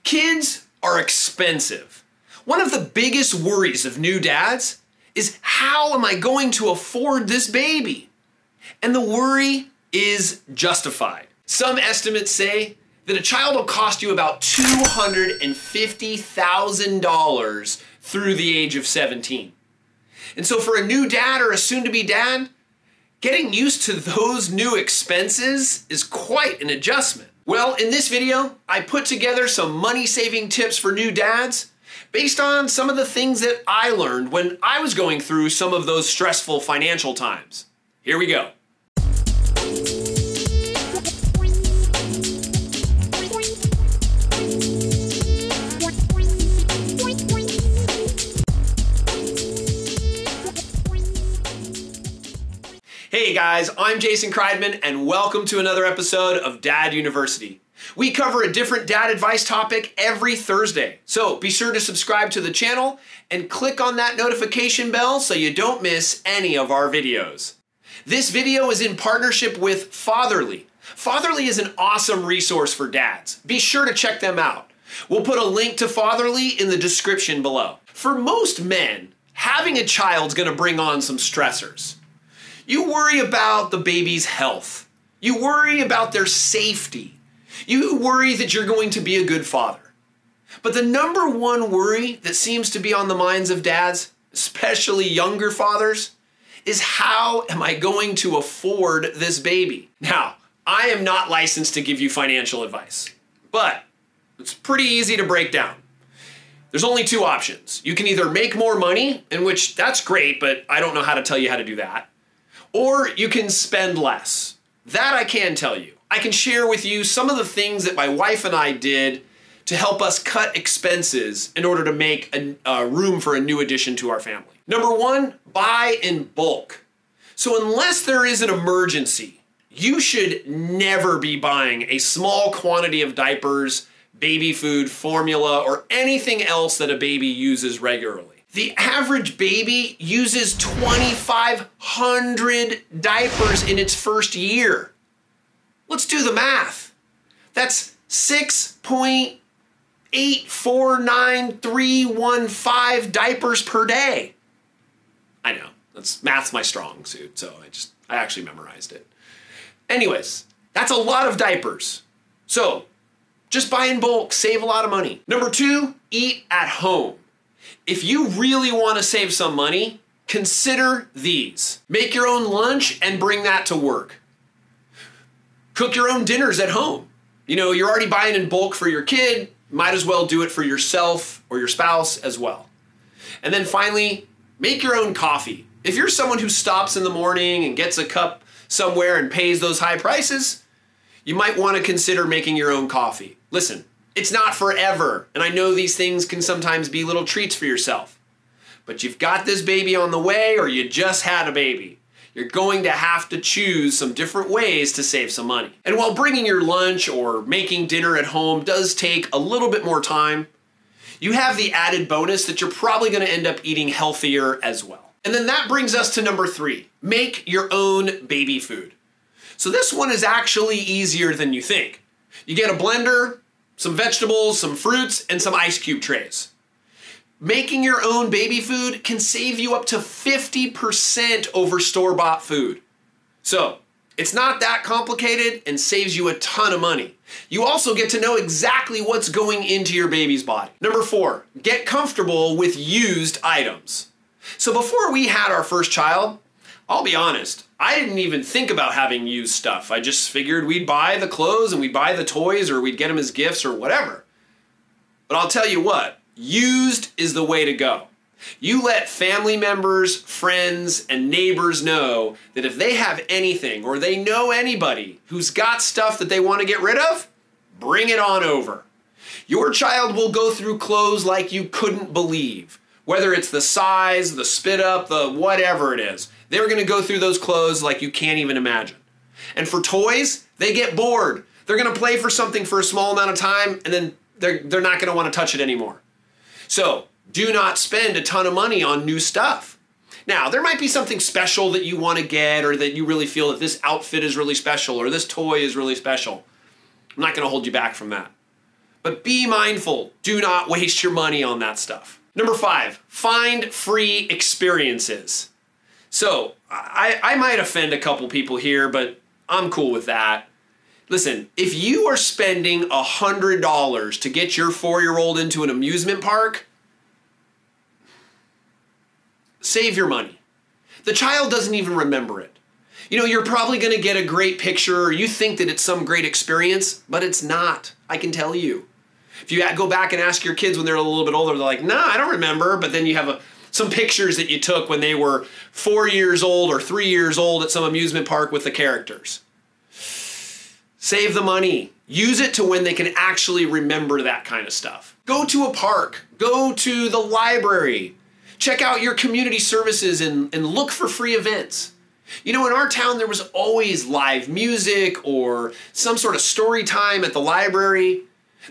Kids are expensive. One of the biggest worries of new dads is, how am I going to afford this baby? And the worry is justified. Some estimates say that a child will cost you about $250,000 through the age of 17. And so for a new dad or a soon-to-be dad, getting used to those new expenses is quite an adjustment. Well, in this video, I put together some money-saving tips for new dads based on some of the things that I learned when I was going through some of those stressful financial times. Here we go. Hey guys, I'm Jason Kreidman and welcome to another episode of Dad University. We cover a different dad advice topic every Thursday, so be sure to subscribe to the channel and click on that notification bell so you don't miss any of our videos. This video is in partnership with Fatherly. Fatherly is an awesome resource for dads. Be sure to check them out. We'll put a link to Fatherly in the description below. For most men, having a child's gonna bring on some stressors. You worry about the baby's health. You worry about their safety. You worry that you're going to be a good father. But the number one worry that seems to be on the minds of dads, especially younger fathers, is, how am I going to afford this baby? Now, I am not licensed to give you financial advice, but it's pretty easy to break down. There's only two options. You can either make more money, in which that's great, but I don't know how to tell you how to do that. Or you can spend less. That I can tell you. I can share with you some of the things that my wife and I did to help us cut expenses in order to make a room for a new addition to our family. Number one, buy in bulk. So unless there is an emergency, you should never be buying a small quantity of diapers, baby food, formula, or anything else that a baby uses regularly. The average baby uses 2,500 diapers in its first year. Let's do the math. That's 6.849315 diapers per day. I know, math's my strong suit, so I actually memorized it. Anyways, that's a lot of diapers. So just buy in bulk, save a lot of money. Number two, eat at home. If you really want to save some money, consider these. Make your own lunch and bring that to work. Cook your own dinners at home. You know, you're already buying in bulk for your kid, might as well do it for yourself or your spouse as well. And then finally, make your own coffee. If you're someone who stops in the morning and gets a cup somewhere and pays those high prices, you might want to consider making your own coffee. Listen, it's not forever, and I know these things can sometimes be little treats for yourself. But you've got this baby on the way, or you just had a baby. You're going to have to choose some different ways to save some money. And while bringing your lunch or making dinner at home does take a little bit more time, you have the added bonus that you're probably going to end up eating healthier as well. And then that brings us to number three, make your own baby food. So this one is actually easier than you think. You get a blender, some vegetables, some fruits, and some ice cube trays. Making your own baby food can save you up to 50% over store-bought food. So it's not that complicated and saves you a ton of money. You also get to know exactly what's going into your baby's body. Number four, get comfortable with used items. So before we had our first child, I'll be honest, I didn't even think about having used stuff. I just figured we'd buy the clothes and we'd buy the toys, or we'd get them as gifts or whatever. But I'll tell you what, used is the way to go. You let family members, friends, and neighbors know that if they have anything or they know anybody who's got stuff that they want to get rid of, bring it on over. Your child will go through clothes like you couldn't believe. Whether it's the size, the spit up, the whatever it is. They're going to go through those clothes like you can't even imagine. And for toys, they get bored. They're going to play for something for a small amount of time, and then they're not going to want to touch it anymore. So do not spend a ton of money on new stuff. Now, there might be something special that you want to get, or that you really feel that this outfit is really special, or this toy is really special. I'm not going to hold you back from that. But be mindful. Do not waste your money on that stuff. Number 5, find free experiences. So I might offend a couple people here, but I'm cool with that. Listen, if you are spending $100 to get your 4-year-old into an amusement park, save your money. The child doesn't even remember it. You know, you're probably going to get a great picture, or you think that it's some great experience, but it's not. I can tell you. If you go back and ask your kids when they're a little bit older, they're like, nah, I don't remember. But then you have some pictures that you took when they were 4 years old or 3 years old at some amusement park with the characters. Save the money. Use it to when they can actually remember that kind of stuff. Go to a park. Go to the library. Check out your community services and look for free events. You know, in our town, there was always live music or some sort of story time at the library.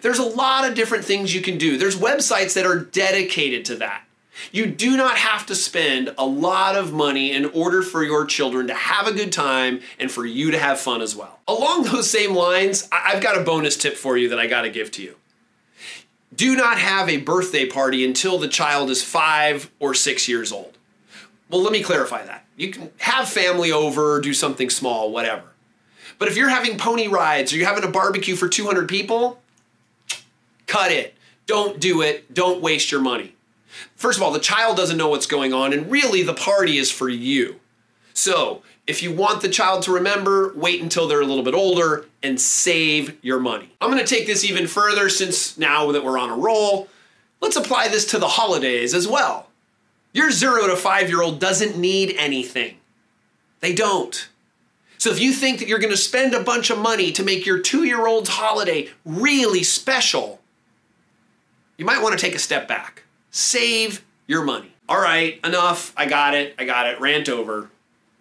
There's a lot of different things you can do. There's websites that are dedicated to that. You do not have to spend a lot of money in order for your children to have a good time and for you to have fun as well. Along those same lines, I've got a bonus tip for you that I got to give to you. Do not have a birthday party until the child is 5 or 6 years old. Well, let me clarify that. You can have family over, do something small, whatever. But if you're having pony rides or you're having a barbecue for 200 people, cut it. Don't do it. Don't waste your money. First of all, the child doesn't know what's going on, and really the party is for you. So if you want the child to remember, wait until they're a little bit older and save your money. I'm going to take this even further since now that we're on a roll. Let's apply this to the holidays as well. Your 0 to 5-year-old doesn't need anything. They don't. So if you think that you're going to spend a bunch of money to make your 2-year-old's holiday really special, you might want to take a step back. Save your money. All right, enough. I got it. Rant over.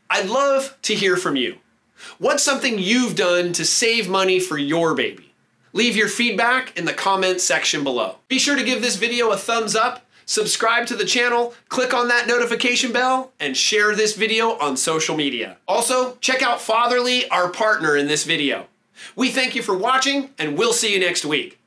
I'd love to hear from you. What's something you've done to save money for your baby? Leave your feedback in the comments section below. Be sure to give this video a thumbs up, subscribe to the channel, click on that notification bell, and share this video on social media. Also, check out Fatherly, our partner in this video. We thank you for watching, and we'll see you next week.